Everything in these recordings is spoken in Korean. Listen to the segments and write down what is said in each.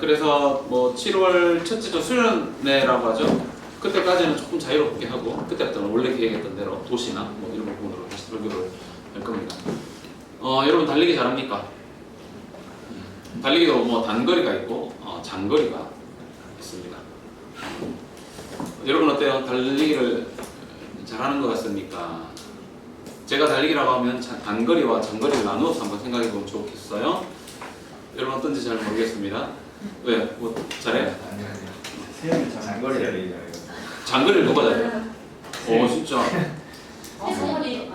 그래서 뭐 7월 첫째 주 수련회라고 하죠. 그때까지는 조금 자유롭게 하고 그때부터는 원래 계획했던 대로 도시나 뭐 이런 부분으로 다시 설교를 할 겁니다. 여러분 달리기 잘합니까? 달리기도 뭐 단거리가 있고 장거리가 있습니다. 여러분 어때요? 달리기를 잘하는 것 같습니까? 제가 달리기라고 하면 단거리와 장거리를 나누어서 한번 생각해 보면 좋겠어요. 여러분 어떤지 잘 모르겠습니다. 왜? 뭐 잘해요? 아니요. 세영이 장거리 달리기잖아요. 장거리를 누가 잘해요? 오 진짜. 장거리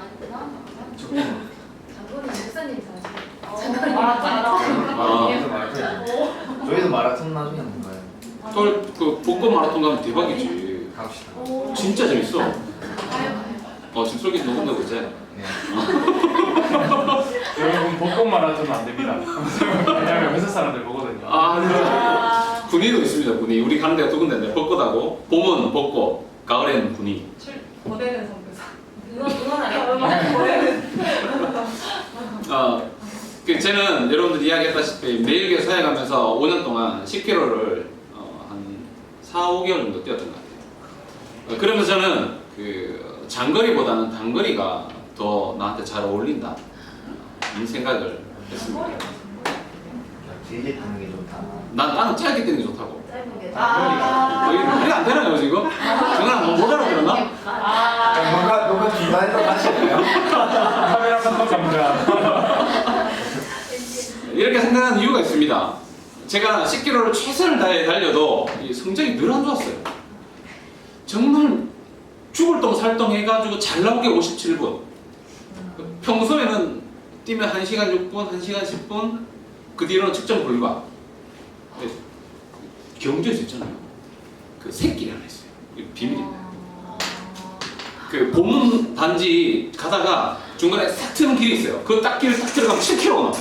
조금. 장거리 목사님 잘하시죠. 저희도 마라톤 나중에 하는 거예요. 그 복권 마라톤 가면 대박이지. 갑시다. 진짜 재밌어. 지금 솔깃 녹음되고 있지? 네. 여러분 복권 마라톤은 안 됩니다. 왜냐면 회사 사람들 보거든요. 군의도 있습니다. 군의. 우리 가는 데가 두 군데인데 벚꽃하고 봄은 벚꽃, 가을에는 군의. 고대는 선교사. 응원 아니야? 쟤는 여러분들 이야기했다시피 매일교회 사역하면서 5년 동안 10km를 한 4, 5개월 정도 뛰었던 것 같아요. 그러면서 저는 그 장거리보다는 단거리가 더 나한테 잘 어울린다 이 생각을 했습니다. 길게 타는 게 좋다. 나는 짧게 뛰는 게 좋다고. 짧은 게. 이게 말이 안 되나요 지금? 정말 못 알아들었나? 뭔가 중간에서 하시나요? 카메라 감독합니다. 이렇게 생각하는 이유가 있습니다. 제가 10km를 최선을 다해 달려도 이 성적이 늘 안 좋았어요. 정말 죽을 똥 살똥 해가지고 잘 나오게 57분. 평소에는 뛰면 1시간 6분, 1시간 10분, 그 뒤로는 측정 불가. 경주에서 있잖아요. 그 새끼리 하나 있어요. 이거 비밀입니다. 그 보문 단지 가다가 중간에 싹 트는 길이 있어요. 그 딱 길을 딱 들어가면 7km 나와요.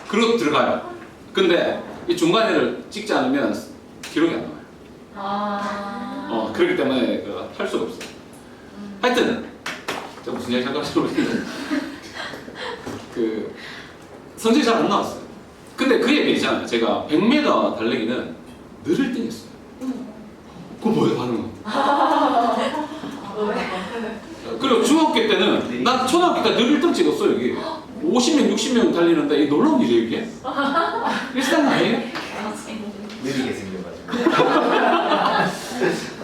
그러고 들어가요. 근데 이 중간에를 찍지 않으면 기록이 안 나와요. 그렇기 때문에 할 수가 없어요. 하여튼 제가 무슨 얘기 할까 모르겠는데 그 성적이 잘 안 나왔어요. 근데 그 얘기 있잖아요. 제가 100m 달리기는 늘 1등했어요. 그거 뭐예요 반응은? 그리고 중학교 때는 난 초등학교 때 늘 1등 찍었어 여기. 50명, 60명 달리는데 이 놀라운 일이에요 이게? 일상 아니에요? 느리게 생겨가지고.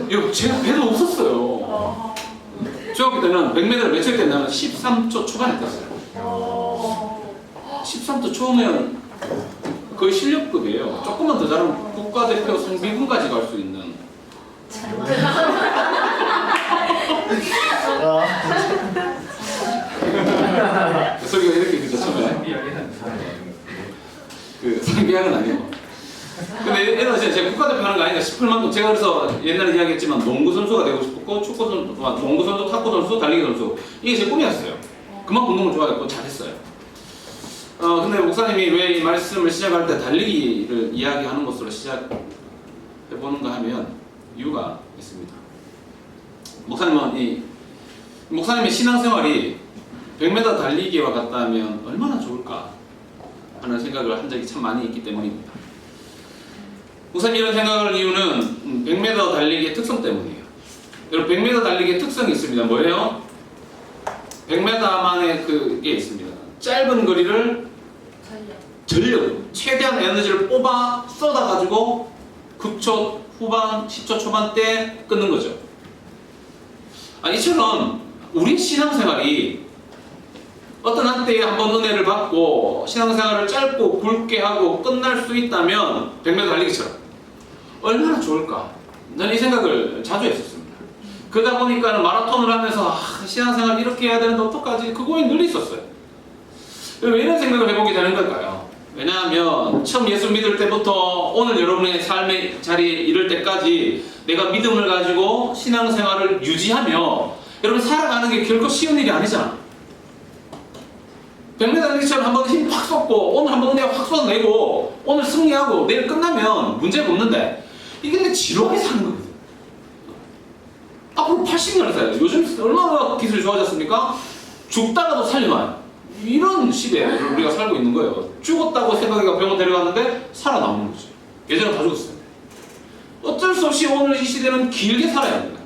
이거 제가 배도 없었어요. 중학교 때는 100m를 며칠 때 나는 13초 초반에 떴어요. 13초 초면 거의 실력급이에요. 조금만 더 잘하면 국가대표 상비군까지 갈 수 있는. 소리가 이렇게 그죠 처음에? 그 상비하는 아니고. 근데 예전에 제가 국가대표 하는 거 아닌가 싶을 만큼 제가 그래서 옛날에 이야기했지만 농구 선수가 되고 싶었고 축구 선수, 농구 선수, 탁구 선수, 달리기 선수 이게 제 꿈이었어요. 그만큼 운동을 좋아했고 잘했어요. 근데 목사님이 왜 이 말씀을 시작할 때 달리기를 이야기하는 것으로 시작해보는가 하면 이유가 있습니다. 목사님의 신앙생활이 100m 달리기와 같다면 얼마나 좋을까 하는 생각을 한 적이 참 많이 있기 때문입니다. 목사님 이런 생각을 할 이유는 100m 달리기의 특성 때문이에요. 여러분 100m 달리기의 특성이 있습니다. 뭐예요? 100m만의 그게 있습니다. 짧은 거리를 전력, 최대한 에너지를 뽑아 쏟아가지고 9초 후반, 10초 초반 때 끊는 거죠. 이처럼 우리 신앙생활이 어떤 한때에 한번 은혜를 받고 신앙생활을 짧고 굵게 하고 끝날 수 있다면 100m 달리기처럼 얼마나 좋을까? 저는 이 생각을 자주 했었습니다. 그러다 보니까 마라톤을 하면서 신앙생활 이렇게 해야 되는데 어떡하지? 그 고민이 늘 있었어요. 왜 이런 생각을 해보게 되는 걸까요? 왜냐하면 처음 예수 믿을 때부터 오늘 여러분의 삶의 자리에 이를 때까지 내가 믿음을 가지고 신앙생활을 유지하며 여러분 살아가는 게 결코 쉬운 일이 아니잖아. 100m 달리기처럼 한번 힘 확 쏟고 오늘 한번 은혜 확 쏟아내고 오늘 승리하고 내일 끝나면 문제가 없는데 이게 근데 지루하게 사는 거거든. 앞으로 80년을 살아요. 요즘 얼마나 기술이 좋아졌습니까? 죽다가도 살려놔요. 이런 시대를 우리가 살고 있는 거예요. 죽었다고 생각해가 병원 데려갔는데 살아남는 거지. 예전에 다 죽었어요. 어쩔 수 없이 오늘 이 시대는 길게 살아야 합니다.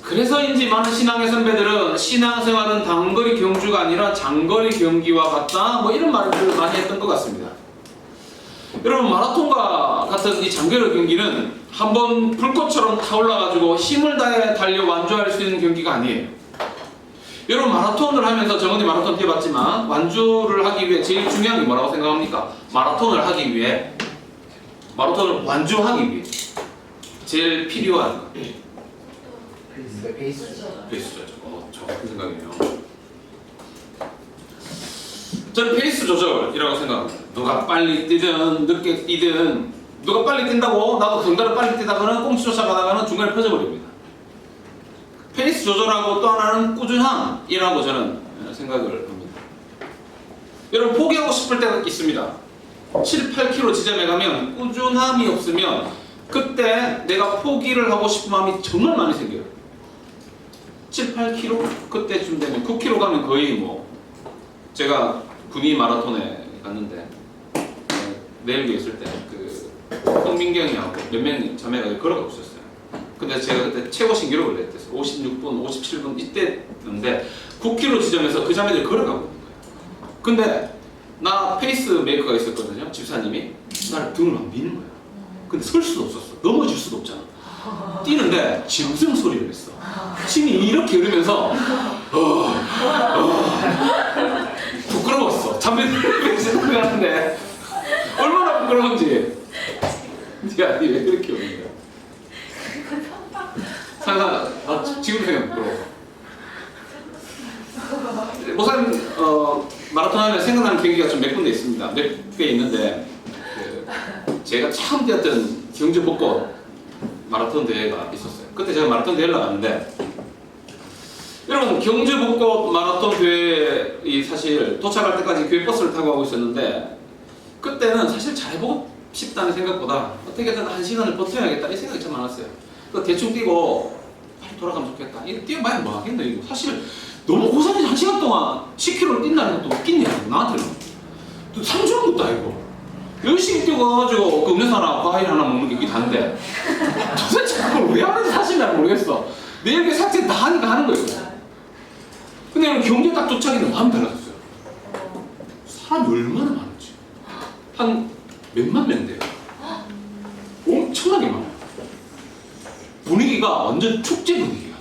그래서인지 많은 신앙의 선배들은 신앙생활은 단거리 경주가 아니라 장거리 경기와 같다, 뭐 이런 말을 많이 했던 것 같습니다. 여러분, 마라톤과 같은 이 장거리 경기는 한번 불꽃처럼 타올라가지고 힘을 다해 달려 완주할 수 있는 경기가 아니에요. 여러분, 마라톤을 하면서 정은이 마라톤 뛰어봤지만 완주를 하기 위해 제일 중요한 게 뭐라고 생각합니까? 마라톤을 하기 위해, 마라톤을 완주하기 위해 제일 필요한 거. 페이스. 페이스 조절. 정확한 생각이에요. 저는 페이스 조절이라고 생각합니다. 누가 빨리 뛰든 늦게 뛰든, 누가 빨리 뛴다고 나도 덩달아 빨리 뛰다가는 꽁치 쫓아가다가는 중간에 퍼져버립니다. 페이스 조절하고 또 하나는 꾸준함이라고 저는 생각을 합니다. 여러분, 포기하고 싶을 때가 있습니다. 7, 8km 지점에 가면 꾸준함이 없으면 그때 내가 포기를 하고 싶은 마음이 정말 많이 생겨요. 7, 8km? 그때쯤 되면 9km 가면 거의 뭐, 제가 군위 마라톤에 갔는데 내일교에 있을 때 홍민경이하고 몇 명이 자매가 걸어가고 있었어요. 근데 제가 그때 최고 신기록을 냈댔어요. 56분, 57분 이때였는데 9km 지점에서 그 자매들이 걸어가고 있는 거예요. 근데 나 페이스 메이커가 있었거든요. 집사님이 나를 등을 막 미는 거야. 근데 설 수도 없었어. 넘어질 수도 없잖아. 뛰는데 짐승 소리를 했어. 침이 이렇게 흐르면서 부끄러웠어. 잠들이 생각하는데 얼마나 부끄러운지. 야, 니 왜 이렇게 오는 거야? 상상, 지금 생각 부끄러워. 목사님, 마라톤 하면 생각나는 경기가 좀 몇 군데 있습니다. 몇 개 있는데, 제가 처음 뛰었던 경주 벚꽃 마라톤 대회가 있었어요. 그때 제가 마라톤 대회를 나갔는데, 여러분, 경주 벚꽃 마라톤 대회에 사실 도착할 때까지 교회 버스를 타고 가고 있었는데, 그때는 사실 잘해보고 싶다는 생각보다 어떻게든 1시간을 버텨야겠다 이 생각이 참 많았어요. 대충 뛰고 빨리 돌아가면 좋겠다. 이거 뛰어봐야 뭐 하겠네. 이거 사실 너무 고산에서 1시간 동안 10km를 뛴다는 것도 웃긴 일이야. 나한테는 또 상주한 것도 아니고 열심히 뛰어가지고 그 음료수 하나 과일 하나 먹는 게 이게 다인데 도대체 그걸 왜 하는지 사실 난 모르겠어. 내 이렇게 삭제 다 하니까 하는 거예요. 근데 여러분, 경기에 딱 도착했는데 마음이 달라졌어요. 사람이 얼마나 많은지. 한 몇만 명 돼요. 엄청나게 많아요. 분위기가 완전 축제 분위기야.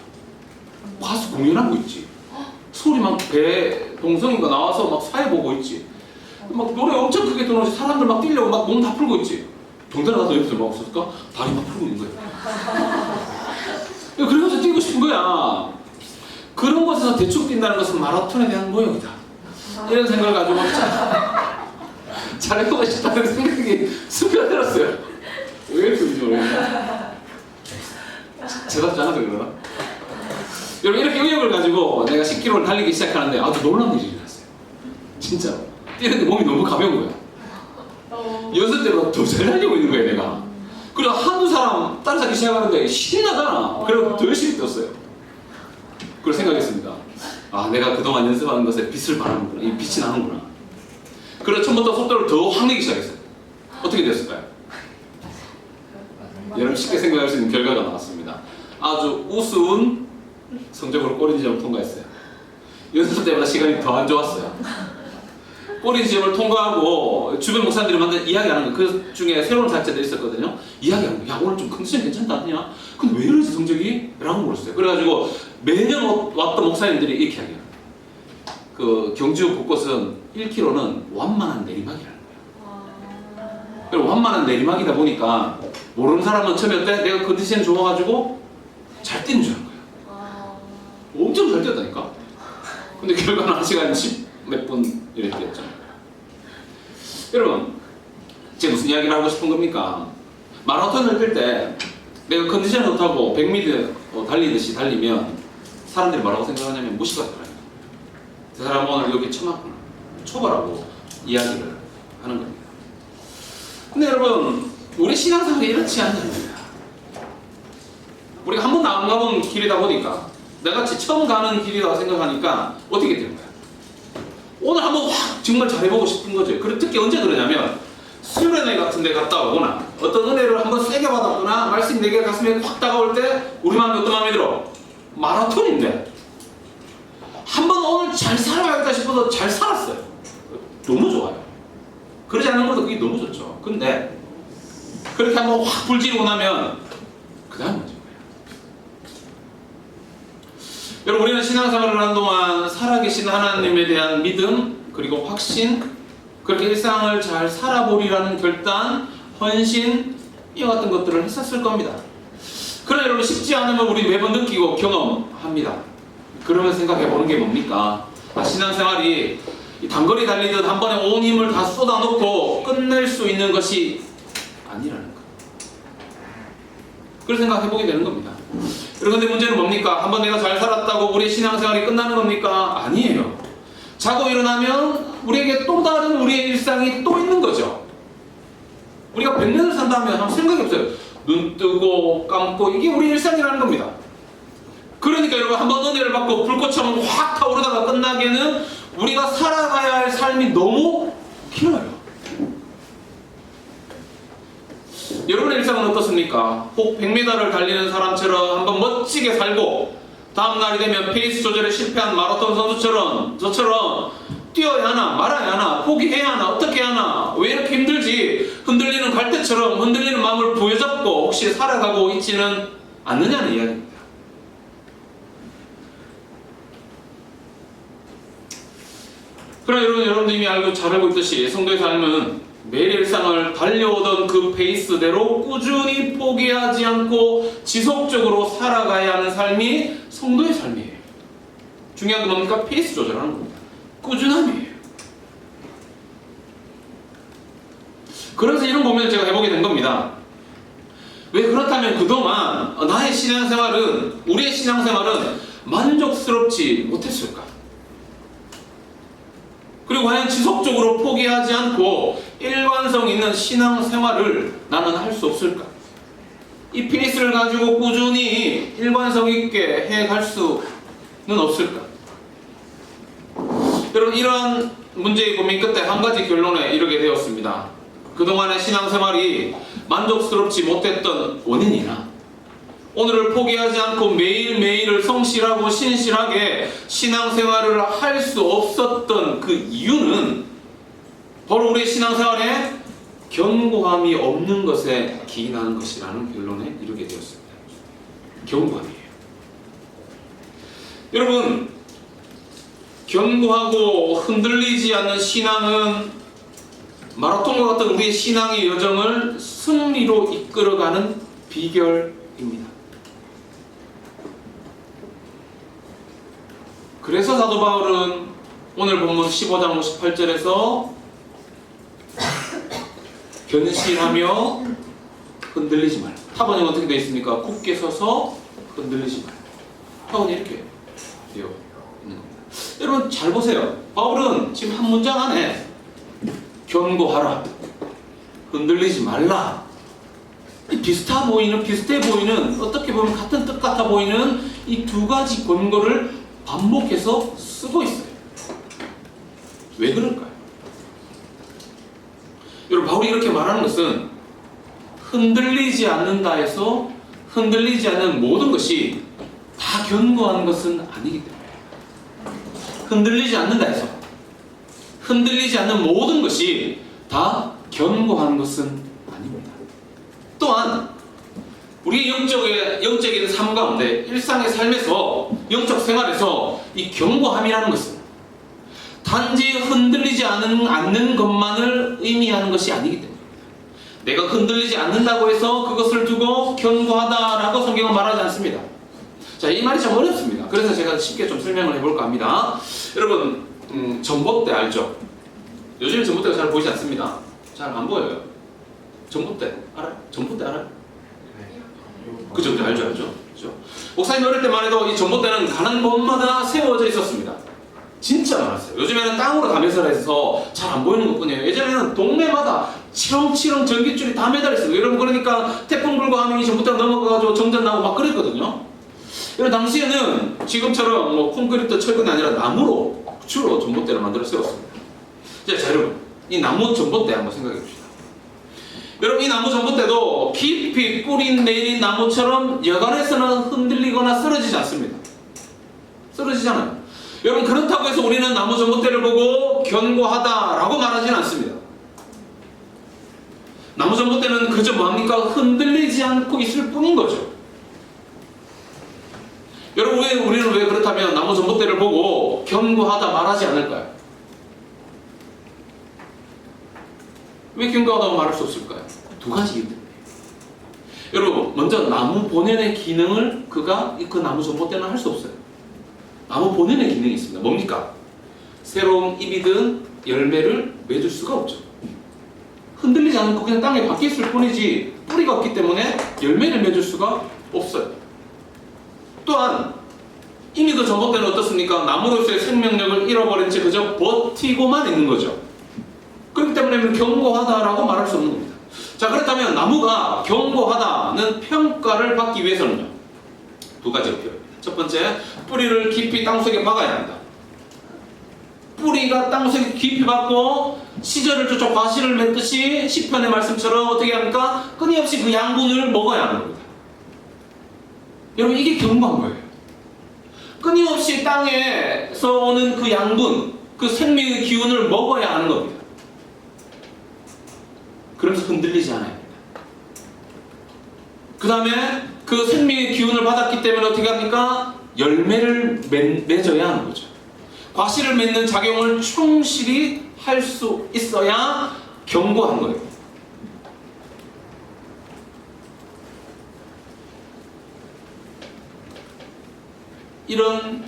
가서 공연하고 있지. 소리 막 배 동성이가 나와서 막 사회 보고 있지. 막 노래 엄청 크게 들어오지. 사람들 막 뛰려고 막 몸 다 풀고 있지. 동대에 가서 옆에서 막 없었을까? 다리 막 풀고 있는 거야. 그래서 뛰고 싶은 거야. 그런 곳에서 대충 뛴다는 것은 마라톤에 대한 모욕이다. 이런 생각을 가지고 잘해보고 싶다는 생각이 스며들었어요. 왜 이렇게 웃지 모르겠네. 제답지 않아서 그러나? 여러분, 이렇게 의욕을 가지고 내가 10km를 달리기 시작하는데 아주 놀라운 일이 일어났어요. 진짜로. 뛰는데 몸이 너무 가벼운 거야. 연습 때보다 더 잘 달리고 있는 거야, 내가. 그래서 한두 사람 따라잡기 시작하는데 신나잖아. 그래서 더 열심히 뛰었어요. 그걸 생각했습니다. 아, 내가 그동안 연습하는 것에 빛을 발하는구나. 이 빛이 나는구나. 그래서 처음부터 속도를 더 확 내기 시작했어요. 어떻게 됐을까요? 여러분, 쉽게 생각할 수 있는 결과가 나왔습니다. 아주 우스운 성적으로 꼬리 지점을 통과했어요. 연습 때보다 시간이 더 안 좋았어요. 꼬리 지점을 통과하고 주변 목사님들이 만든 이야기하는 거, 그 중에 새로운 자체들이 있었거든요. 이야기하는 거, 야, 오늘 좀 컨디션 괜찮다 않냐? 근데 왜 이러지 성적이? 라고 물었어요. 그래가지고 매년 왔던 목사님들이 이렇게 이야기해요. 그 경주 벚꽃은 1km는 완만한 내리막이라는 거예요. 그리고 완만한 내리막이다 보니까 모르는 사람은 처음에 어때? 내가 컨디션이 좋아가지고 잘 뛰는 줄 아는 거예요. 엄청 잘 뛰었다니까. 근데 결과는 1시간 10 몇 분 이렇게 뛰었죠. 여러분, 제가 무슨 이야기를 하고 싶은 겁니까? 마라톤을 뛸 때 내가 컨디션이 좋다고 100m 달리듯이 달리면 사람들이 뭐라고 생각하냐면 무시가 들어요. 그 사람은 오늘 여기 처음 왔구나. 초보라고 이야기를 하는 겁니다. 근데 여러분, 우리 신앙생활이 이렇지 않는 겁니다. 우리가 한 번도 안 가본 길이다 보니까 나같이 처음 가는 길이라고 생각하니까 어떻게 되는 거야? 오늘 한번 확 정말 잘해보고 싶은 거죠. 그리고 특히 언제 그러냐면 수련회 같은 데 갔다 오거나 어떤 은혜를 한번 세게 받았거나 말씀이 내게 가슴에 확 다가올 때 우리 마음에 어떤 마음이 들어? 마라톤인데 한번 오늘 잘 살아야겠다 싶어서 잘 살았어요. 너무 좋아요. 그러지 않는 것도 그게 너무 좋죠. 근데 그렇게 한번 확 불지르고 나면 그 다음 문제인 거예요. 여러분, 우리는 신앙생활을 하는 동안 살아계신 하나님에 대한 믿음 그리고 확신, 그렇게 일상을 잘 살아보리라는 결단, 헌신, 이와 같은 것들을 했었을 겁니다. 그러나 여러분, 쉽지 않으면 우리 매번 느끼고 경험합니다. 그러면 생각해보는 게 뭡니까? 신앙생활이 단거리 달리듯 한 번에 온 힘을 다 쏟아놓고 끝낼 수 있는 것이 아니라는 거. 그걸 생각해보게 되는 겁니다. 그런데 문제는 뭡니까? 한번 내가 잘 살았다고 우리의 신앙생활이 끝나는 겁니까? 아니에요. 자고 일어나면 우리에게 또 다른 우리의 일상이 또 있는 거죠. 우리가 100년을 산다면 한번 생각해보세요. 눈 뜨고 감고 이게 우리 일상이라는 겁니다. 그러니까 여러분, 한번 은혜를 받고 불꽃처럼 확 타오르다가 끝나기에는 우리가 살아가야 할 삶이 너무 길어요. 여러분의 일상은 어떻습니까? 혹 100m를 달리는 사람처럼 한번 멋지게 살고 다음 날이 되면 페이스 조절에 실패한 마라톤 선수처럼 저처럼 뛰어야 하나 말아야 하나 포기해야 하나 어떻게 하나 왜 이렇게 힘들지 흔들리는 갈대처럼 흔들리는 마음을 부여잡고 혹시 살아가고 있지는 않느냐는 이야기입니다. 그러나 여러분들 이미 잘 알고 있듯이 성도의 삶은 매일 일상을 달려오던 그 페이스대로 꾸준히 포기하지 않고 지속적으로 살아가야 하는 삶이 성도의 삶이에요. 중요한 건 뭡니까? 페이스 조절하는 겁니다. 꾸준함이에요. 그래서 이런 고민을 제가 해보게 된 겁니다. 왜 그렇다면 그동안 나의 신앙생활은, 우리의 신앙생활은 만족스럽지 못했을까? 그리고 과연 지속적으로 포기하지 않고 일관성 있는 신앙생활을 나는 할 수 없을까? 이 페이스를 가지고 꾸준히 일관성 있게 해갈 수는 없을까? 여러분, 이러한 문제의 고민 끝에 한 가지 결론에 이르게 되었습니다. 그동안의 신앙생활이 만족스럽지 못했던 원인이나 오늘을 포기하지 않고 매일매일을 성실하고 신실하게 신앙생활을 할 수 없었던 그 이유는 바로 우리의 신앙생활에 견고함이 없는 것에 기인하는 것이라는 결론에 이르게 되었습니다. 견고함이에요. 여러분, 견고하고 흔들리지 않는 신앙은 마라톤과 같은 우리의 신앙의 여정을 승리로 이끌어가는 비결입니다. 그래서 사도 바울은 오늘 본문 15장 58절에서 견신하며 흔들리지 말라. 타번이 어떻게 되어 있습니까? 굳게 서서 흔들리지 말라. 타번이 이렇게 되어 있는 겁니다. 여러분 잘 보세요. 바울은 지금 한 문장 안에 견고하라, 흔들리지 말라, 비슷해 보이는 어떻게 보면 같은 뜻 같아 보이는 이 두 가지 권고를 반복해서 쓰고 있어요. 왜 그럴까요? 여러분, 바울이 이렇게 말하는 것은 흔들리지 않는다 해서 흔들리지 않는 모든 것이 다 견고한 것은 아니기 때문에, 흔들리지 않는다 해서 흔들리지 않는 모든 것이 다 견고한 것은 아닙니다. 또한 우리 영적인 삶 가운데 일상의 삶에서 영적 생활에서 이 견고함이라는 것은 단지 흔들리지 않는 것만을 의미하는 것이 아니기 때문에, 내가 흔들리지 않는다고 해서 그것을 두고 견고하다라고 성경은 말하지 않습니다. 자, 이 말이 참 어렵습니다. 그래서 제가 쉽게 좀 설명을 해볼까 합니다. 여러분, 전봇대 알죠? 요즘에 전봇대가 잘 보이지 않습니다. 잘 안 보여요. 전봇대 알아요? 전봇대 알아요? 그죠? 알죠? 그죠? 목사님 어릴 때만 해도 이 전봇대는 가는 곳마다 세워져 있었습니다. 진짜 많았어요. 요즘에는 땅으로 다 매설해서 잘 안 보이는 것뿐이에요. 예전에는 동네마다 치렁치렁 전깃줄이 다 매달려 있어요. 여러분, 그러니까 태풍 불고 하면 이 전봇대가 넘어가가지고 정전 나고 막 그랬거든요. 여러분, 당시에는 지금처럼 뭐 콘크리트 철근이 아니라 나무로 주로 전봇대를 만들어 세웠습니다. 자, 여러분, 이 나무 전봇대 한번 생각해 봅시다. 여러분, 이 나무 전봇대도 깊이 뿌리 내린 나무처럼 여간에서는 흔들리거나 쓰러지지 않습니다. 쓰러지잖아요. 여러분, 그렇다고 해서 우리는 나무 전봇대를 보고 견고하다라고 말하지는 않습니다. 나무 전봇대는 그저 뭐합니까? 흔들리지 않고 있을 뿐인 거죠. 여러분, 우리는 왜 그렇다면 나무 전봇대를 보고 견고하다 말하지 않을까요? 왜 견고하다고 말할 수 없을까요? 두 가지 이유 때문에. 여러분, 먼저 나무 본연의 기능을 그 나무 전봇대는 할 수 없어요. 나무 본연의 기능이 있습니다. 뭡니까? 새로운 잎이든 열매를 맺을 수가 없죠. 흔들리지 않고 그냥 땅에 박혀 있을 뿐이지 뿌리가 없기 때문에 열매를 맺을 수가 없어요. 또한 이미 그 전봇대는 어떻습니까? 나무로서의 생명력을 잃어버린 채 그저 버티고만 있는 거죠. 그렇기 때문에 견고하다라고 말할 수 없는 겁니다. 자, 그렇다면 나무가 견고하다는 평가를 받기 위해서는요, 두 가지가 필요합니다. 첫 번째, 뿌리를 깊이 땅속에 박아야 합니다. 뿌리가 땅속에 깊이 박고 시절을 쫓아 과실을 맺듯이 시편의 말씀처럼 어떻게 합니까? 끊임없이 그 양분을 먹어야 하는 겁니다. 여러분, 이게 견고한 거예요. 끊임없이 땅에서 오는 그 양분, 그 생명의 기운을 먹어야 하는 겁니다. 그러면서 흔들리지 않아야 합니다. 그 다음에 그 생명의 기운을 받았기 때문에 어떻게 합니까? 열매를 맺어야 하는 거죠. 과실을 맺는 작용을 충실히 할 수 있어야 견고한 거예요. 이런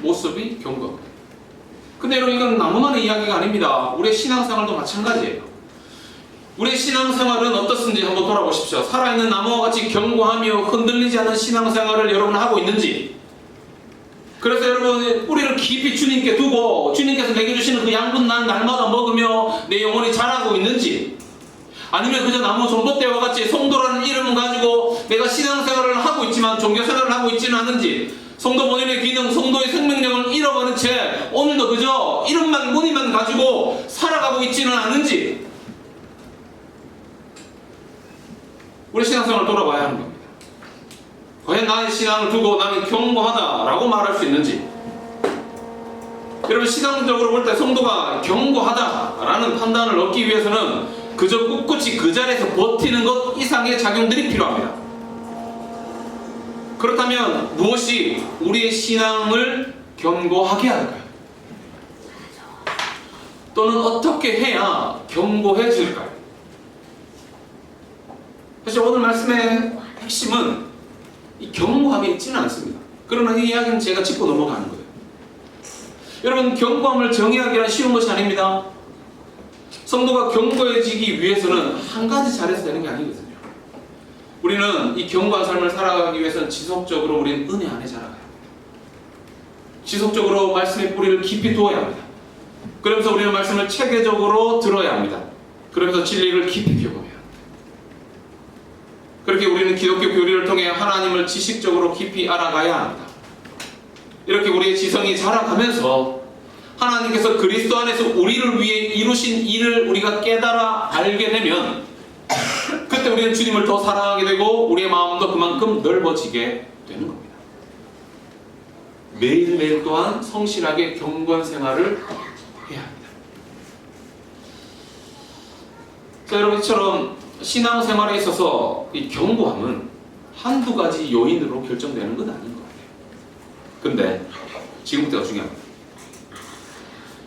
모습이 견고한 거예요. 근데 여러분, 이건 나무만의 이야기가 아닙니다. 우리의 신앙생활도 마찬가지예요. 우리의 신앙생활은 어떻든지 한번 돌아보십시오. 살아있는 나무와 같이 견고하며 흔들리지 않는 신앙생활을 여러분 하고 있는지, 그래서 여러분 뿌리를 깊이 주님께 두고 주님께서 내게 주시는 그 양분 난 날마다 먹으며 내 영혼이 자라고 있는지, 아니면 그저 나무 전봇대와 같이 성도라는 이름을 가지고 내가 신앙생활을 하고 있지만 종교생활을 하고 있지는 않은지, 성도 본연의 기능, 성도의 생명력을 잃어버린 채 오늘도 그저 이름만 무늬만 가지고 살아가고 있지는 않은지, 우리 신앙생활을 돌아봐야 하는 겁니다. 과연 나의 신앙을 두고 나는 견고하다라고 말할 수 있는지. 여러분, 신앙적으로 볼 때 성도가 견고하다라는 판단을 얻기 위해서는 그저 꿋꿋이 그 자리에서 버티는 것 이상의 작용들이 필요합니다. 그렇다면 무엇이 우리의 신앙을 견고하게 할까요? 또는 어떻게 해야 견고해질까요? 사실 오늘 말씀의 핵심은 이 견고함이 있지는 않습니다. 그러나 이 이야기는 제가 짚고 넘어가는 거예요. 여러분, 견고함을 정의하기란 쉬운 것이 아닙니다. 성도가 견고해지기 위해서는 한 가지 잘해서 되는 게 아니거든요. 우리는 이 견고한 삶을 살아가기 위해서는 지속적으로 우리는 은혜 안에 자라가야 합니다. 지속적으로 말씀의 뿌리를 깊이 두어야 합니다. 그러면서 우리는 말씀을 체계적으로 들어야 합니다. 그러면서 진리를 깊이 경험해야 합니다. 그렇게 우리는 기독교 교리를 통해 하나님을 지식적으로 깊이 알아가야 합니다. 이렇게 우리의 지성이 자라가면서 하나님께서 그리스도 안에서 우리를 위해 이루신 일을 우리가 깨달아 알게 되면 그때 우리는 주님을 더 사랑하게 되고 우리의 마음도 그만큼 넓어지게 되는 겁니다. 매일매일 또한 성실하게 경건 생활을 해야 합니다. 자, 여러분, 이처럼 신앙생활에 있어서 이 견고함은 한두 가지 요인으로 결정되는 건 아닌 것 같아요. 근데 지금부터가 중요합니다.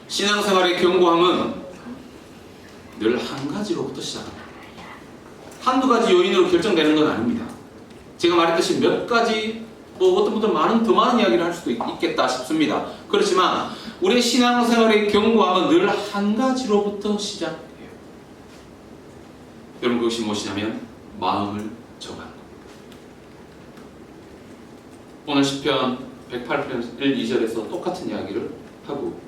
신앙생활의 견고함은 늘 한 가지로부터 시작합니다. 한두 가지 요인으로 결정되는 건 아닙니다. 제가 말했듯이 몇 가지, 또 어떤 분들은 더 많은 이야기를 할 수도 있겠다 싶습니다. 그렇지만 우리의 신앙생활의 견고함은 늘 한 가지로부터 시작해요. 여러분, 그것이 무엇이냐면 마음을 정하는 겁니다. 오늘 시편 108편 1, 2절에서 똑같은 이야기를 하고,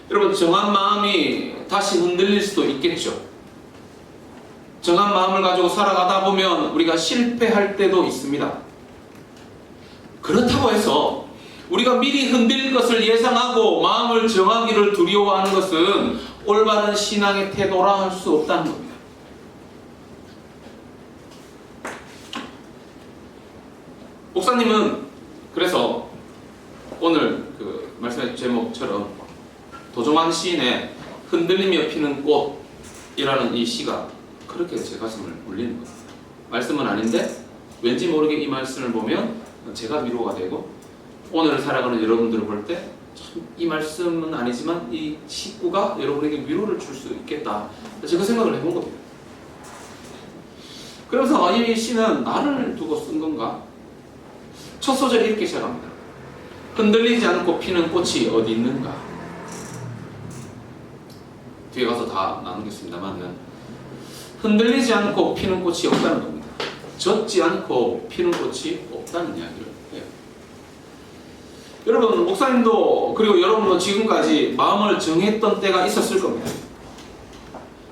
여러분, 정한 마음이 다시 흔들릴 수도 있겠죠. 정한 마음을 가지고 살아가다 보면 우리가 실패할 때도 있습니다. 그렇다고 해서 우리가 미리 흔들릴 것을 예상하고 마음을 정하기를 두려워하는 것은 올바른 신앙의 태도라 할 수 없다는 겁니다. 목사님은 그래서 오늘 그 말씀의 제목처럼 도종환 시인의 흔들리며 피는 꽃이라는 이 시가 그렇게 제 가슴을 울리는 겁니다. 말씀은 아닌데 왠지 모르게 이 말씀을 보면 제가 위로가 되고 오늘을 살아가는 여러분들을 볼 때 참 이 말씀은 아니지만 이 시구가 여러분에게 위로를 줄 수 있겠다. 제가 생각을 해본 겁니다. 그래서 이 시는 나를 두고 쓴 건가? 첫 소절이 이렇게 시작합니다. 흔들리지 않고 피는 꽃이 어디 있는가? 뒤에 가서 다 나누겠습니다만 흔들리지 않고 피는 꽃이 없다는 겁니다. 젖지 않고 피는 꽃이 없다는 이야기를 해요. 여러분, 목사님도 그리고 여러분도 지금까지 마음을 정했던 때가 있었을 겁니다.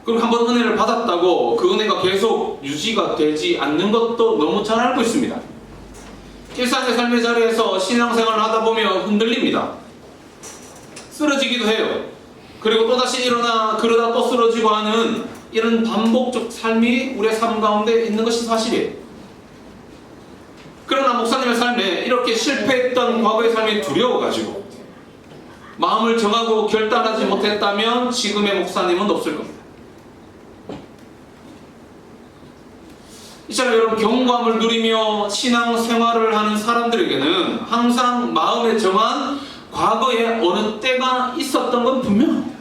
그리고 한번 은혜를 받았다고 그 은혜가 계속 유지가 되지 않는 것도 너무 잘 알고 있습니다. 일상의 삶의 자리에서 신앙생활을 하다 보면 흔들립니다. 쓰러지기도 해요. 그리고 또다시 일어나 그러다 또 쓰러지고 하는 이런 반복적 삶이 우리의 삶 가운데 있는 것이 사실이에요. 그러나 목사님의 삶에 이렇게 실패했던 과거의 삶이 두려워가지고 마음을 정하고 결단하지 못했다면 지금의 목사님은 없을 겁니다. 이처럼 여러분, 경고함을 누리며 신앙생활을 하는 사람들에게는 항상 마음에 정한 과거에 어느 때가 있었던 건 분명합니다.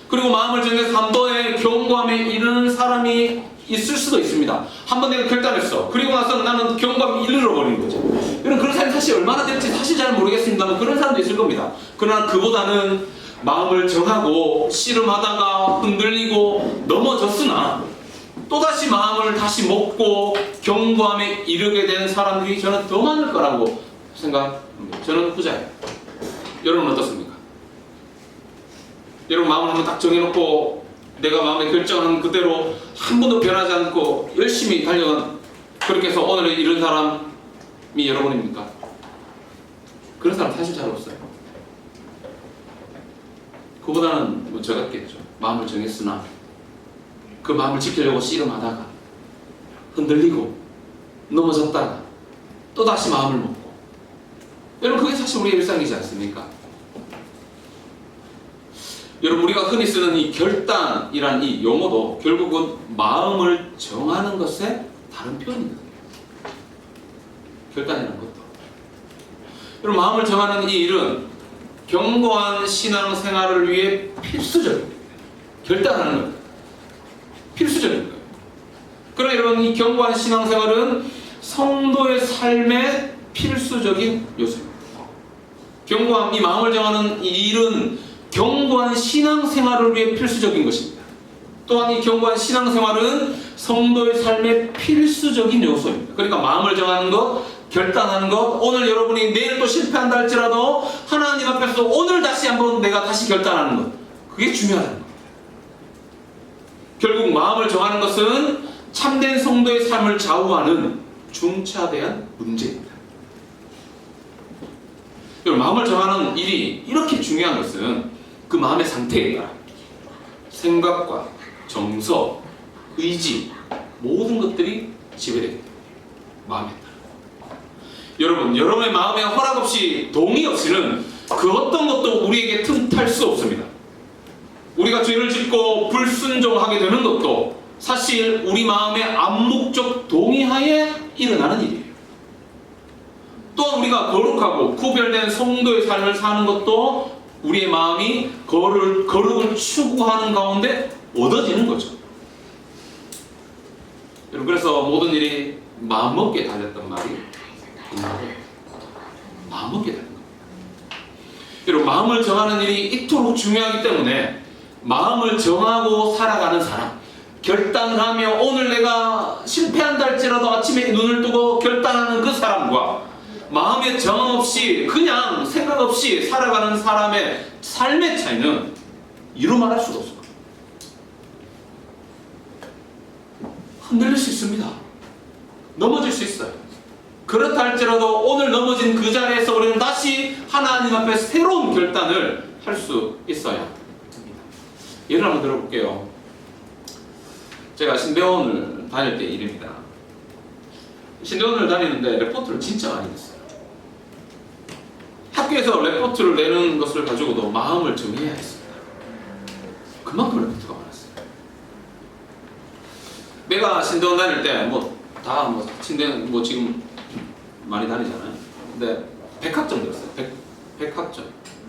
그리고 마음을 정해서 한 번에 경고함에 이르는 사람이 있을 수도 있습니다. 한 번 내가 결단했어. 그리고 나서 나는 경고함에 이르러버린 거죠. 여러분, 그런 사람이 사실 얼마나 될지 사실 잘 모르겠습니다만 그런 사람도 있을 겁니다. 그러나 그보다는 마음을 정하고 씨름하다가 흔들리고 넘어졌으나 또다시 마음을 다시 먹고 경고함에 이르게 된 사람들이 저는 더 많을 거라고 생각합니다. 저는 후자예요. 여러분은 어떻습니까? 여러분, 마음을 한번 딱 정해놓고 내가 마음에 결정한 그대로 한 번도 변하지 않고 열심히 달려간, 그렇게 해서 오늘에 이른 사람이 여러분입니까? 그런 사람 사실 잘 없어요. 그보다는 뭐 저 같겠죠. 마음을 정했으나 그 마음을 지키려고 씨름하다가 흔들리고 넘어졌다가 또다시 마음을 먹고, 여러분, 그게 사실 우리의 일상이지 않습니까? 여러분, 우리가 흔히 쓰는 이 결단이란 이 용어도 결국은 마음을 정하는 것의 다른 표현이거든요. 결단이라는 것도. 여러분, 마음을 정하는 이 일은 견고한 신앙생활을 위해 필수적입니다. 결단하는 것. 필수적인 거예요. 그러나 여러분, 이 견고한 신앙생활은 성도의 삶의 필수적인 요소입니다. 견고한 이 마음을 정하는 이 일은 견고한 신앙생활을 위해 필수적인 것입니다. 또한 이 견고한 신앙생활은 성도의 삶의 필수적인 요소입니다. 그러니까 마음을 정하는 것, 결단하는 것, 오늘 여러분이 내일 또 실패한다 할지라도 하나님 앞에서 오늘 다시 한번 내가 다시 결단하는 것, 그게 중요하다는 겁니다. 결국 마음을 정하는 것은 참된 성도의 삶을 좌우하는 중차대한 문제입니다. 여러분, 마음을 정하는 일이 이렇게 중요한 것은 그 마음의 상태에 따라 생각과 정서, 의지, 모든 것들이 지배됩니다. 마음에 따라. 여러분, 여러분의 마음에 허락 없이, 동의 없이는 그 어떤 것도 우리에게 틈탈 수 없습니다. 우리가 죄를 짓고 불순종하게 되는 것도 사실 우리 마음의 암묵적 동의하에 일어나는 일이에요. 또한 우리가 거룩하고 구별된 성도의 삶을 사는 것도 우리의 마음이 거룩을 추구하는 가운데 얻어지는 거죠. 여러분, 그래서 모든 일이 마음먹기에 달렸단 말이 마음먹기에 달린 겁니다. 여러분, 마음을 정하는 일이 이토록 중요하기 때문에 마음을 정하고 살아가는 사람, 결단을 하며 오늘 내가 실패한다 할지라도 아침에 눈을 뜨고 결단하는 그 사람과 마음의 정함 없이 그냥 생각 없이 살아가는 사람의 삶의 차이는 이루 말할 수가 없습니다. 흔들릴 수 있습니다. 넘어질 수 있어요. 그렇다 할지라도 오늘 넘어진 그 자리에서 우리는 다시 하나님 앞에 새로운 결단을 할 수 있어야 합니다. 예를 한번 들어볼게요. 제가 신대원을 다닐 때 일입니다. 신대원을 다니는데 레포트를 진짜 많이 냈어요. 학교에서 레포트를 내는 것을 가지고도 마음을 정해야 했습니다. 그만큼 레포트가 많았어요. 내가 신대원 다닐 때 신대원 지금 많이 다니잖아요. 근데 100학점 들었어요. 100학점.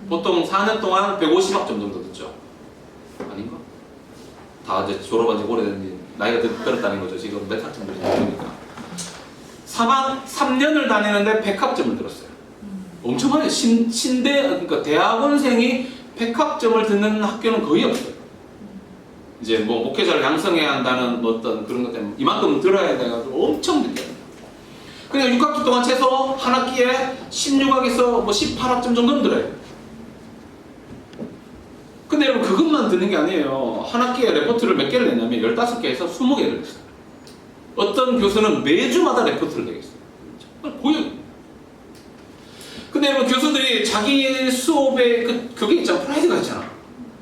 보통 4년 동안 150학점 정도 듣죠. 아닌가? 다 이제 졸업한 지 오래된 나이가 들었다는 거죠. 지금 몇 학점들이 모르니까. 3년을 다니는데 100학점을 들었어요. 엄청 많아요. 신대, 그러니까 대학원생이 100학점을 듣는 학교는 거의 없어요. 이제 뭐 목회자를 양성해야 한다는 뭐 어떤 그런 것 때문에 이만큼 들어야 돼가지고 엄청 듣게. 그냥 6학기 동안 최소 한 학기에 16학에서 뭐 18학점 정도는 들어요. 근데 여러분 그것만 듣는 게 아니에요. 한 학기에 레포트를 몇 개를 냈냐면 15개에서 20개를 냈어요. 어떤 교수는 매주마다 레포트를 내겠어요. 정말 고요. 근데 여러분 교수들이 자기 수업에 그게 있잖아. 프라이드가 있잖아.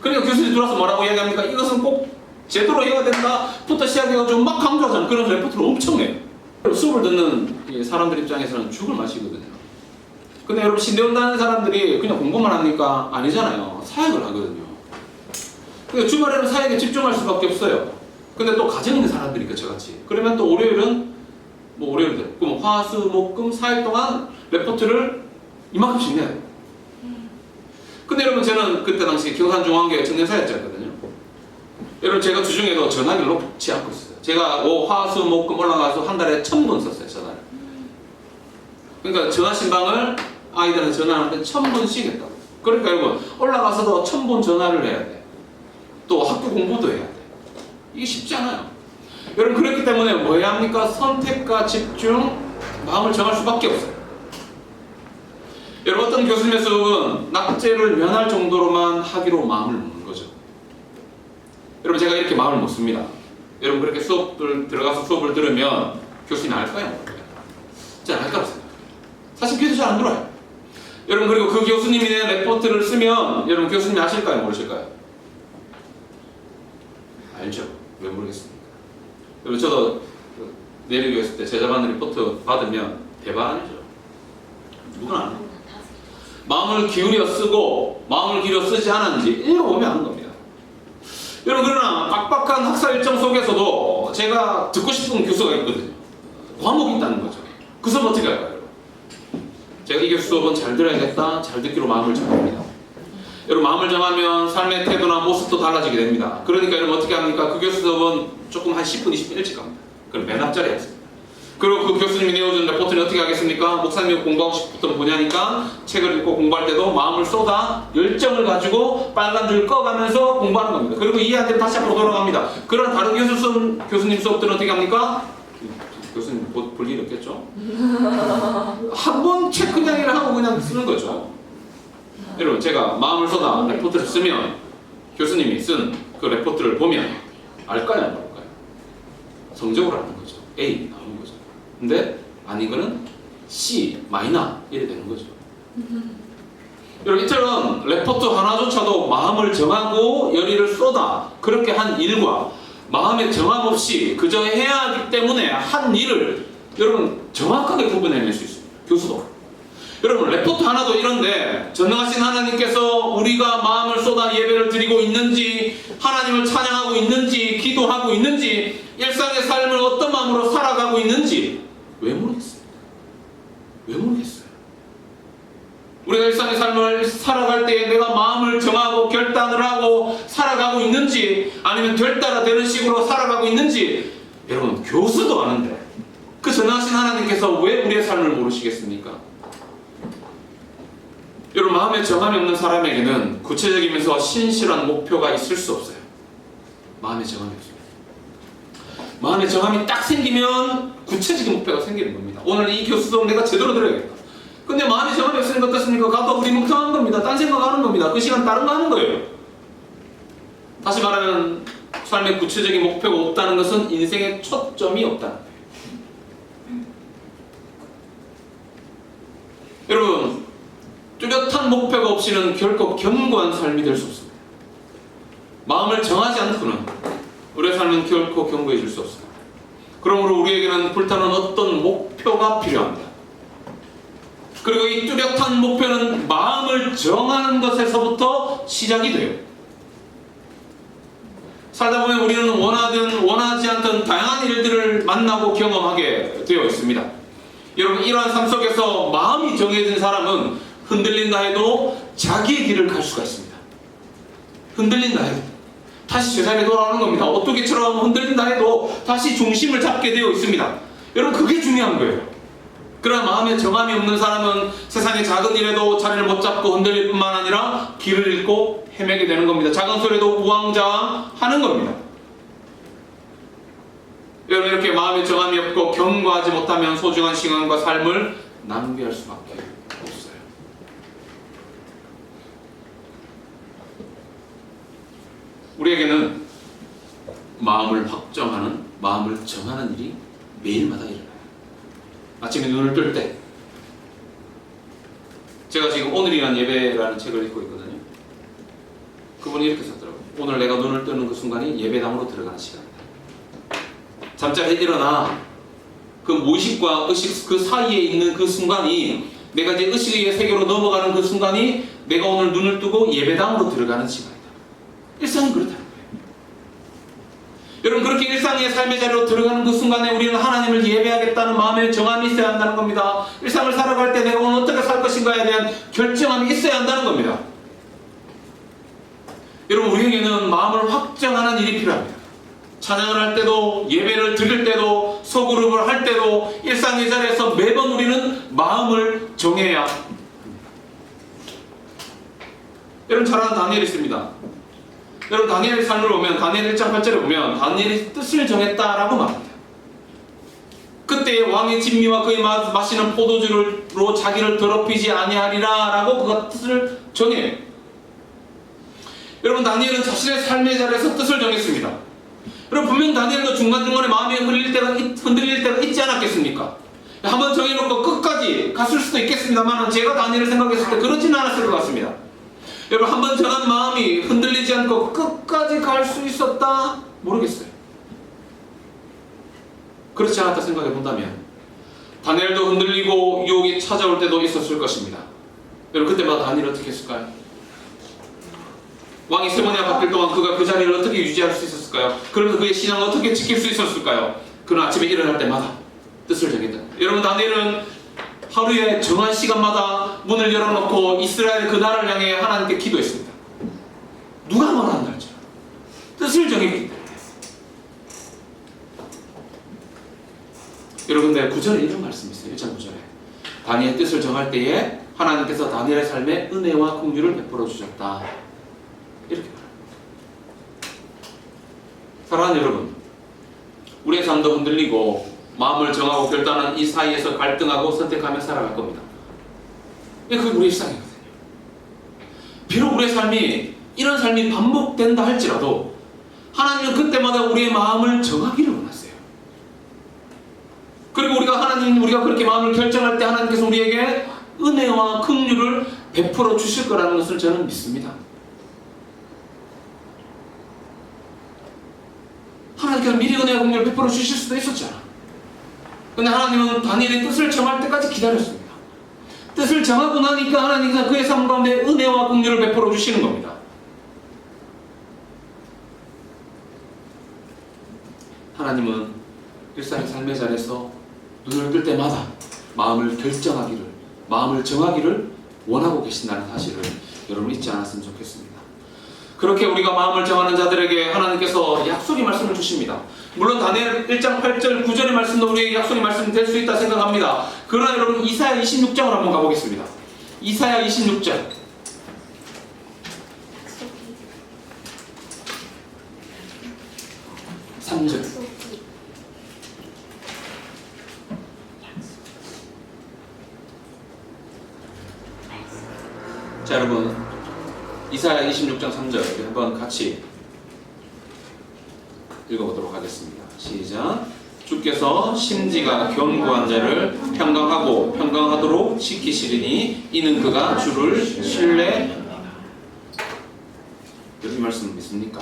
그러니까 교수들이 들어와서 뭐라고 이야기합니까? 이것은 꼭 제대로 해야 된다부터 시작해가지고 막 강조하잖아. 그런 레포트를 엄청 해요. 수업을 듣는 사람들 입장에서는 죽을 맛이거든요. 근데 여러분 신대원 다니는 사람들이 그냥 공부만 하니까 아니잖아요. 사역을 하거든요. 그러니까 주말에는 사역에 집중할 수밖에 없어요. 근데 또 가정 있는 사람들이니까 저같이. 그러면 또 월요일은 뭐 월요일들 그럼 화수목금 4일 동안 레포트를 이만큼씩 내야 돼요. 근데 여러분 저는 그때 당시 경산중앙교회 청년사역자였거든요. 여러분 제가 주중에도 전화기를 놓지 않고 있어요. 제가 화수목금 올라가서 한 달에 1000번 썼어요. 전화를. 그러니까 전화 신방을 아이들한테 전화하는데 1000번씩 했다고. 그러니까 여러분 올라가서도 1000번 전화를 해야 돼. 또 학교 공부도 해야 돼. 이게 쉽지 않아요. 여러분 그렇기 때문에 뭐 해야 합니까? 선택과 집중, 마음을 정할 수밖에 없어요. 여러분 어떤 교수님의 수업은 낙제를 면할 정도로만 하기로 마음을 먹는 거죠. 여러분 제가 이렇게 마음을 먹습니다. 여러분 그렇게 수업을 들어가서 수업을 들으면 교수님이 알까요? 모를까요? 잘 알까요? 사실 귀도 잘 안 들어요. 여러분 그리고 그 교수님이 낸 레포트를 쓰면 여러분 교수님이 아실까요? 모르실까요? 알죠. 왜 모르겠습니까? 여러분 저도 내리교 했을 때 제자반 리포트 받으면 대박 아니죠. 누구나 아는 거예요. 마음을 기울여 쓰고 마음을 기울여 쓰지 않았는지 읽어보면 아는 겁니다. 여러분 그러나 빡빡한 학사 일정 속에서도 제가 듣고 싶은 교수가 있거든요. 과목이 있다는 거죠. 그 수업 어떻게 할까요? 여러분? 제가 이 교수 수업은 잘 들어야겠다, 잘 듣기로 마음을 정합니다. 여러분 마음을 정하면 삶의 태도나 모습도 달라지게 됩니다. 그러니까 여러분 어떻게 합니까? 그 교수 수업은 조금 한 10분, 20분 일찍 갑니다. 그럼 맨 앞자리에 있습니다. 그리고 그 교수님이 내어준 레포트는 어떻게 하겠습니까? 목사님이 공부하고 싶었던 분야니까 책을 읽고 공부할 때도 마음을 쏟아 열정을 가지고 빨간 줄 꺼가면서 공부하는 겁니다. 그리고 이해한테 다시 앞으로 돌아갑니다. 그런 다른 교수님 수업들은 어떻게 합니까? 교수님 볼 일 없겠죠? 한 번 체크 이야기를 하고 그냥 쓰는 거죠. 여러분 제가 마음을 쏟아 레포트를 쓰면 교수님이 쓴 그 레포트를 보면 알까요? 안 알까요? 성적으로 아는 거죠. A 나오는 거죠. 근데 아닌 거는 C 마이너 이래 되는 거죠. 여러분 이처럼 레포트 하나조차도 마음을 정하고 열의를 쏟아 그렇게 한 일과 마음의 정함 없이 그저 해야 하기 때문에 한 일을 여러분 정확하게 구분해낼 수 있습니다. 교수도. 여러분 레포트 하나도 이런데 전능하신 하나님께서 우리가 마음을 쏟아 예배를 드리고 있는지 하나님을 찬양하고 있는지 기도하고 있는지 일상의 삶을 어떤 마음으로 살아가고 있는지 왜 모르겠어요? 왜 모르겠어요? 우리가 일상의 삶을 살아갈 때에 내가 마음을 정하고 결단을 하고 살아가고 있는지 아니면 될 따라 되는 식으로 살아가고 있는지 여러분 교수도 아는데 그 전능하신 하나님께서 왜 우리의 삶을 모르시겠습니까? 여러분 마음에 정함이 없는 사람에게는 구체적이면서 신실한 목표가 있을 수 없어요. 마음에 정함이 없습니다. 마음에 정함이 딱 생기면 구체적인 목표가 생기는 겁니다. 오늘 이 교수 수업 내가 제대로 들어야겠다. 근데 마음에 정함이 없으니까 어떻습니까? 가도 우리 멍청한 겁니다. 딴 생각하는 겁니다. 그 시간 다른 거 하는 거예요. 다시 말하면 삶의 구체적인 목표가 없다는 것은 인생의 초점이 없다는 거예요. 없이는 결코 견고한 삶이 될 수 없습니다. 마음을 정하지 않고는 우리의 삶은 결코 견고해질 수 없습니다. 그러므로 우리에게는 불타는 어떤 목표가 필요합니다. 그리고 이 뚜렷한 목표는 마음을 정하는 것에서부터 시작이 돼요. 살다 보면 우리는 원하든 원하지 않든 다양한 일들을 만나고 경험하게 되어 있습니다. 여러분, 이러한 삶 속에서 마음이 정해진 사람은 흔들린다 해도 자기의 길을 갈 수가 있습니다. 흔들린다 해도 다시 제자리에 돌아오는 겁니다. 오뚜기처럼 흔들린다 해도 다시 중심을 잡게 되어 있습니다. 여러분, 그게 중요한 거예요. 그러나 마음에 정함이 없는 사람은 세상의 작은 일에도 자리를 못 잡고 흔들릴 뿐만 아니라 길을 잃고 헤매게 되는 겁니다. 작은 소리에도 우왕좌왕하는 겁니다. 여러분, 이렇게 마음에 정함이 없고 견고하지 못하면 소중한 시간과 삶을 낭비할 수밖에 없어요. 우리에게는 마음을 확정하는, 마음을 정하는 일이 매일마다 일어나요. 아침에 눈을 뜰 때, 제가 지금 오늘이란 예배라는 책을 읽고 있거든요. 그분이 이렇게 썼더라고요. 오늘 내가 눈을 뜨는 그 순간이 예배당으로 들어가는 시간이다. 잠자리에 일어나 그 무의식과 의식 그 사이에 있는 그 순간이, 내가 이제 의식의 세계로 넘어가는 그 순간이 내가 오늘 눈을 뜨고 예배당으로 들어가는 시간이다. 일상이 그렇다는 거예요. 여러분, 그렇게 일상의 삶의 자리로 들어가는 그 순간에 우리는 하나님을 예배하겠다는 마음의 정함이 있어야 한다는 겁니다. 일상을 살아갈 때 내가 오늘 어떻게 살 것인가에 대한 결정함이 있어야 한다는 겁니다. 여러분, 우리에게는 마음을 확정하는 일이 필요합니다. 찬양을 할 때도, 예배를 드릴 때도, 소그룹을 할 때도, 일상의 자리에서 매번 우리는 마음을 정해야 합니다. 여러분, 잘 아는 다니엘이 있습니다. 여러분, 다니엘의 삶을 보면, 다니엘 1장 8절에 보면 다니엘이 뜻을 정했다라고 말합니다. 그때 왕의 진미와 그의 마시는 포도주로 자기를 더럽히지 아니하리라 라고 그가 뜻을 정해요. 여러분, 다니엘은 자신의 삶의 자리에서 뜻을 정했습니다. 여러분, 분명 다니엘도 중간중간에 마음이 흔들릴 때가 있지 않았겠습니까? 한번 정해놓고 끝까지 갔을 수도 있겠습니다만, 제가 다니엘을 생각했을 때 그러지는 않았을 것 같습니다. 여러분, 한번 정한 마음이 흔들리지 않고 끝까지 갈 수 있었다? 모르겠어요. 그렇지 않았다 생각해 본다면 다니엘도 흔들리고 유혹이 찾아올 때도 있었을 것입니다. 여러분, 그때마다 다니엘이 어떻게 했을까요? 왕이 3번이나 바뀔 동안 그가 그 자리를 어떻게 유지할 수 있었을까요? 그러면서 그의 신앙을 어떻게 지킬 수 있었을까요? 그는 아침에 일어날 때마다 뜻을 정했다. 여러분, 다니엘은 하루에 정한 시간마다 문을 열어놓고 이스라엘 그 나라를 향해 하나님께 기도했습니다. 누가 뭐라 한다 할지 뜻을 정했기 때문에. 여러분, 내 9절에 이런 말씀이 있어요. 1장 9절에 다니엘의 뜻을 정할 때에 하나님께서 다니엘의 삶에 은혜와 긍휼을 베풀어 주셨다. 이렇게 말합니다. 사랑하는 여러분, 우리의 삶도 흔들리고 마음을 정하고 결단한 이 사이에서 갈등하고 선택하며 살아갈 겁니다. 그게 우리의 일상이거든요. 비록 우리의 삶이 이런 삶이 반복된다 할지라도 하나님은 그때마다 우리의 마음을 정하기를 원하세요. 그리고 우리가 그렇게 마음을 결정할 때 하나님께서 우리에게 은혜와 긍휼을 베풀어 주실 거라는 것을 저는 믿습니다. 하나님께서 미리 은혜와 긍휼을 베풀어 주실 수도 있었잖아. 근데 하나님은 다니엘의 뜻을 정할 때까지 기다렸습니다. 뜻을 정하고 나니까 하나님께서 그의 삶 가운데 은혜와 긍휼을 베풀어 주시는 겁니다. 하나님은 일상의 삶의 자리에서 눈을 뜰 때마다 마음을 결정하기를, 마음을 정하기를 원하고 계신다는 사실을 여러분 잊지 않았으면 좋겠습니다. 그렇게 우리가 마음을 정하는 자들에게 하나님께서 약속의 말씀을 주십니다. 물론 다니엘 1장 8절 9절의 말씀도 우리에게 약속의 말씀이 될 수 있다 생각합니다. 그러나 여러분, 이사야 26장을 한번 가보겠습니다. 이사야 26장 3절. 자, 여러분, 이사야 26장 3절 우리 한번 같이 읽어보도록 하겠습니다. 시작. 주께서 심지가 견고한 자를 평강하고 평강하도록 지키시리니 이는 그가 주를 신뢰합니다. 이 말씀 믿습니까?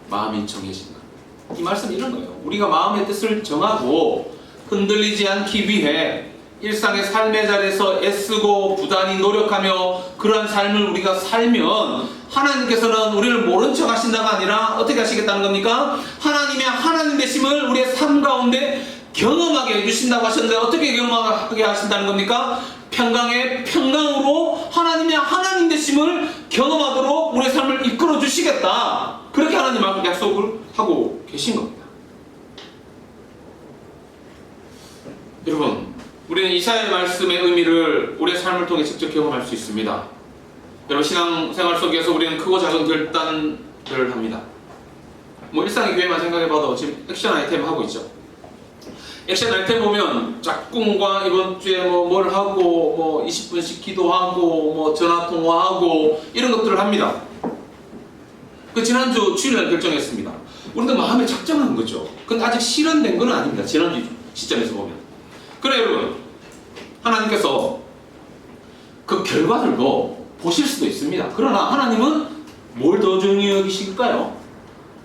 마음이 정해진 것. 이 말씀 이런 거예요. 우리가 마음의 뜻을 정하고 흔들리지 않기 위해 일상의 삶의 자리에서 애쓰고 부단히 노력하며 그러한 삶을 우리가 살면 하나님께서는 우리를 모른 척 하신다가 아니라 어떻게 하시겠다는 겁니까? 하나님의 하나님 되심을 우리의 삶 가운데 경험하게 해주신다고 하셨는데 어떻게 경험하게 하신다는 겁니까? 평강의 평강으로 하나님의 하나님 되심을 경험하도록 우리의 삶을 이끌어 주시겠다. 그렇게 하나님 앞에 약속을 하고 계신 겁니다. 여러분, 우리는 이사야의 말씀의 의미를 우리의 삶을 통해 직접 경험할 수 있습니다. 여러분, 신앙생활 속에서 우리는 크고 작은 결단들을 합니다. 뭐 일상의 교회만 생각해봐도 지금 액션 아이템 하고 있죠. 액션 아이템 보면 짝꿍과 이번 주에 뭘 하고 20분씩 기도하고 전화 통화하고 이런 것들을 합니다. 그 지난주 주일날 결정했습니다. 우리도 마음에 작정한 거죠. 근데 아직 실현된 건 아닙니다. 지난주 시점에서 보면. 그래 여러분, 하나님께서 그 결과들도 보실 수도 있습니다. 그러나 하나님은 뭘 더 중요히 여기실까요?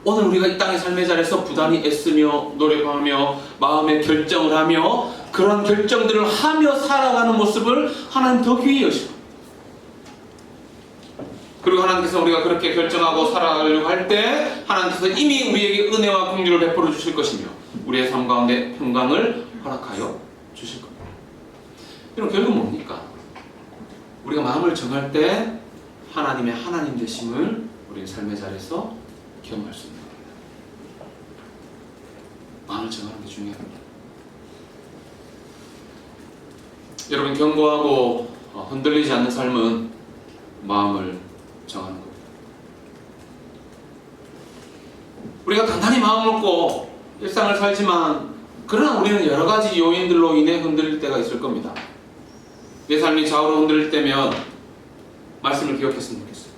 오늘 우리가 이 땅의 삶의 자리에서 부단히 애쓰며 노력하며 마음의 결정을 하며 그런 결정들을 하며 살아가는 모습을 하나님 더 귀히 여시고, 그리고 하나님께서 우리가 그렇게 결정하고 살아가려고 할 때 하나님께서 이미 우리에게 은혜와 긍휼을 베풀어 주실 것이며 우리의 삶 가운데 평강을 허락하여 주실 겁니다. 이런 결국은 뭡니까? 우리가 마음을 정할 때 하나님의 하나님 되심을 우리의 삶의 자리에서 경험할 수 있는 겁니다. 마음을 정하는 게 중요합니다. 여러분, 견고하고 흔들리지 않는 삶은 마음을 정하는 겁니다. 우리가 단단히 마음 먹고 일상을 살지만 그러나 우리는 여러 가지 요인들로 인해 흔들릴 때가 있을 겁니다. 내 삶이 좌우로 흔들릴 때면 말씀을 기억했으면 좋겠습니다.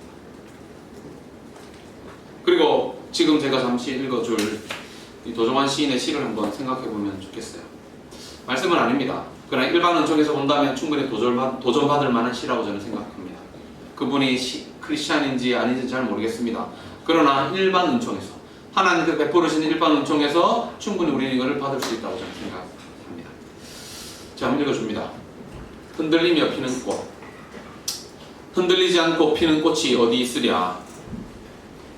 그리고 지금 제가 잠시 읽어줄 이 도종환 시인의 시를 한번 생각해보면 좋겠어요. 말씀은 아닙니다. 그러나 일반 은총에서 본다면 충분히 도전받을 만한 시라고 저는 생각합니다. 그분이 크리스찬인지 아닌지 잘 모르겠습니다. 그러나 일반 은총에서 하나님께서 베풀으신 일반 은총에서 충분히 우리는 이거를 받을 수 있다고 저는 생각합니다. 제가 한번 읽어줍니다. 흔들리며 피는 꽃, 흔들리지 않고 피는 꽃이 어디 있으랴.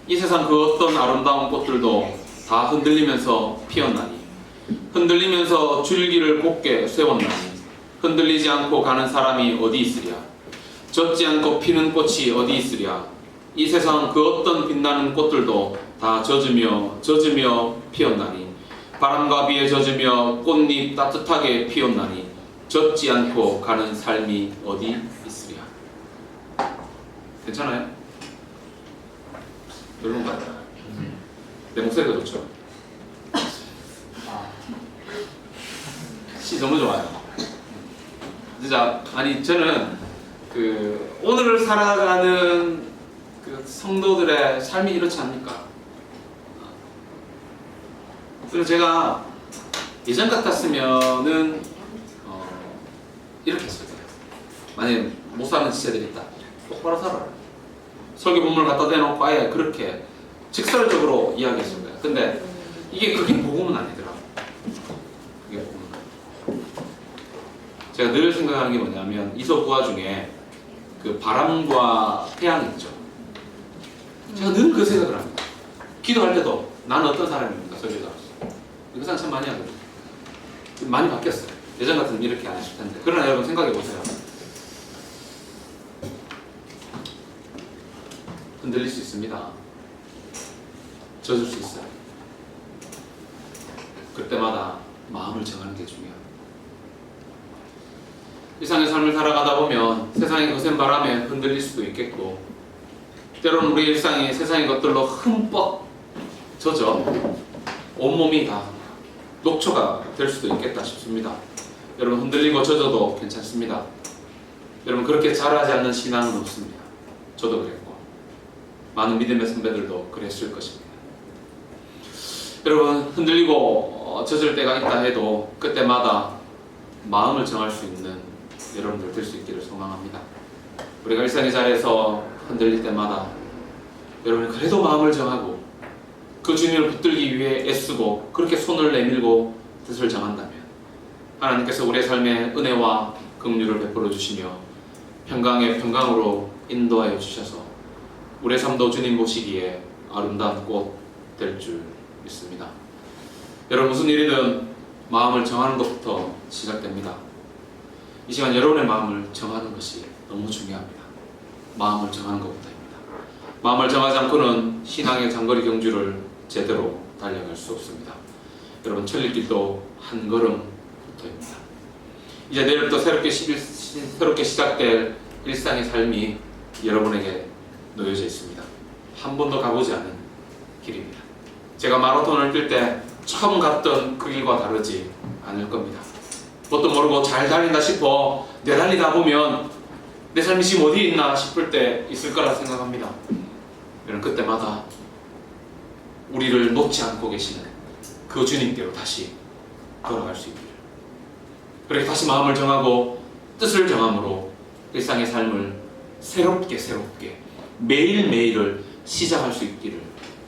이 세상 그 어떤 아름다운 꽃들도 다 흔들리면서 피었나니, 흔들리면서 줄기를 곧게 세웠나니, 흔들리지 않고 가는 사람이 어디 있으랴. 젖지 않고 피는 꽃이 어디 있으랴. 이 세상 그 어떤 빛나는 꽃들도 다 젖으며 피었나니, 바람과 비에 젖으며 꽃잎 따뜻하게 피었나니, 젖지 않고 가는 삶이 어디 있으랴. 괜찮아요? 여러분가요? 내 목소리가 좋죠? 시 너무 좋아요. 진짜 아니 저는 그 오늘을 살아가는 그 성도들의 삶이 이렇지 않습니까? 그래서 제가 예전 같았으면은 이렇게 했어요. 만약에 못 사는 지체들이 있다. 똑바로 살아라. 설교 본문을 갖다 대놓고 아예 그렇게 직설적으로 이야기했을 거예요. 근데 그게 복음은 아니더라고요. 그게 복음은 아니에요. 제가 늘 생각하는 게 뭐냐면 이솝부화 중에 그 바람과 태양이 있죠. 제가 늘 그 생각을 합니다. 기도할 때도 나는 어떤 사람입니까? 설교자로서. 그 생각 참 많이 하거든요. 많이 바뀌었어요. 예전 같으면 이렇게 안 했을 텐데. 그러나 여러분 생각해 보세요. 흔들릴 수 있습니다. 젖을 수 있어요. 그때마다 마음을 정하는 게 중요합니다. 일상의 삶을 살아가다 보면 세상의 거센 바람에 흔들릴 수도 있겠고, 때로는 우리 일상이 세상의 것들로 흠뻑 젖어 온몸이 다 녹초가 될 수도 있겠다 싶습니다. 여러분, 흔들리고 젖어도 괜찮습니다. 여러분, 그렇게 자라지 않는 신앙은 없습니다. 저도 그랬고 많은 믿음의 선배들도 그랬을 것입니다. 여러분 흔들리고 젖을 때가 있다 해도 그때마다 마음을 정할 수 있는 여러분들 될 수 있기를 소망합니다. 우리가 일상의 자리에서 흔들릴 때마다 여러분이 그래도 마음을 정하고 그 주님을 붙들기 위해 애쓰고 그렇게 손을 내밀고 뜻을 정한다면 하나님께서 우리의 삶에 은혜와 긍휼을 베풀어 주시며 평강의 평강으로 인도하여 주셔서 우리의 삶도 주님 보시기에 아름다운 꽃 될 줄 믿습니다. 여러분 무슨 일이든 마음을 정하는 것부터 시작됩니다. 이 시간 여러분의 마음을 정하는 것이 너무 중요합니다. 마음을 정하는 것부터입니다. 마음을 정하지 않고는 신앙의 장거리 경주를 제대로 달려갈 수 없습니다. 여러분 천리길도 한 걸음부터입니다. 이제 내일부터 새롭게 시작될 일상의 삶이 여러분에게 놓여져 있습니다. 한 번도 가보지 않은 길입니다. 제가 마라톤을 뛸 때 처음 갔던 그 길과 다르지 않을 겁니다. 뭣도 모르고 잘 달린다 싶어 내달리다 보면 내 삶이 지금 어디에 있나 싶을 때 있을 거라 생각합니다. 여러분 그때마다 우리를 놓지 않고 계시는 그 주님께로 다시 돌아갈 수 있기를, 그렇게 다시 마음을 정하고 뜻을 정함으로 일상의 삶을 새롭게 매일매일을 시작할 수 있기를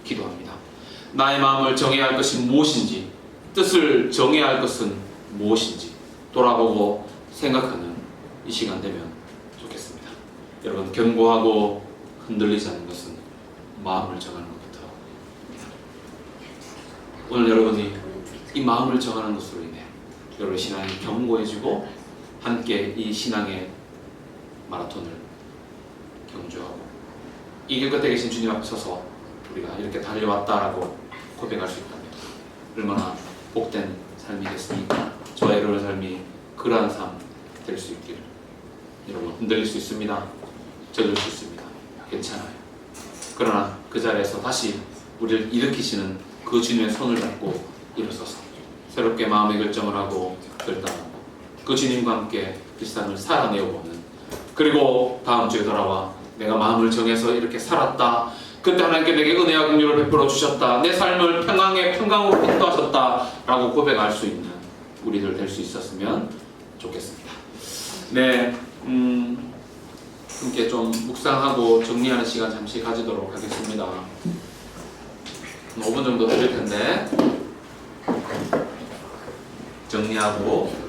기도합니다. 나의 마음을 정해야 할 것이 무엇인지, 뜻을 정해야 할 것은 무엇인지 돌아보고 생각하는 이 시간 되면 좋겠습니다. 여러분 견고하고 흔들리지 않는 것은 마음을 정하는 것부터입니다. 오늘 여러분이 이 마음을 정하는 것으로 인해 여러분의 신앙이 견고해지고 함께 이 신앙의 마라톤을 경주하고 이 길 끝에 계신 주님 앞에 서서 우리가 이렇게 달려왔다라고 고백할 수 있다면 얼마나 복된 삶이 됐습니까? 저와 여러분의 삶이 그러한 삶 될 수 있기를. 여러분 흔들릴 수 있습니다. 젖을 수 있습니다. 괜찮아요. 그러나 그 자리에서 다시 우리를 일으키시는 그 주님의 손을 잡고 일어서서 새롭게 마음의 결정을 하고 결단하고 그 주님과 함께 일상을 살아내어보는, 그리고 다음 주에 돌아와 내가 마음을 정해서 이렇게 살았다, 그때 하나님께 내게 은혜와 긍휼을 베풀어 주셨다, 내 삶을 평강으로 인도하셨다 라고 고백할 수 있는 우리들 될 수 있었으면 좋겠습니다. 네, 함께 좀 묵상하고 정리하는 시간 잠시 가지도록 하겠습니다. 5분 정도 드릴 텐데 정리하고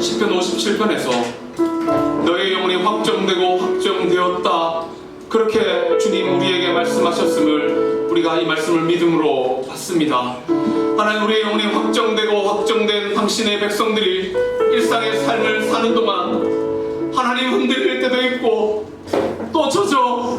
시편 57편에서 너의 영혼이 확정되고 확정되었다, 그렇게 주님 우리에게 말씀하셨음을 우리가 이 말씀을 믿음으로 받습니다. 하나님, 우리의 영혼이 확정되고 확정된 당신의 백성들이 일상의 삶을 사는 동안 하나님 흔들릴 때도 있고 또 젖어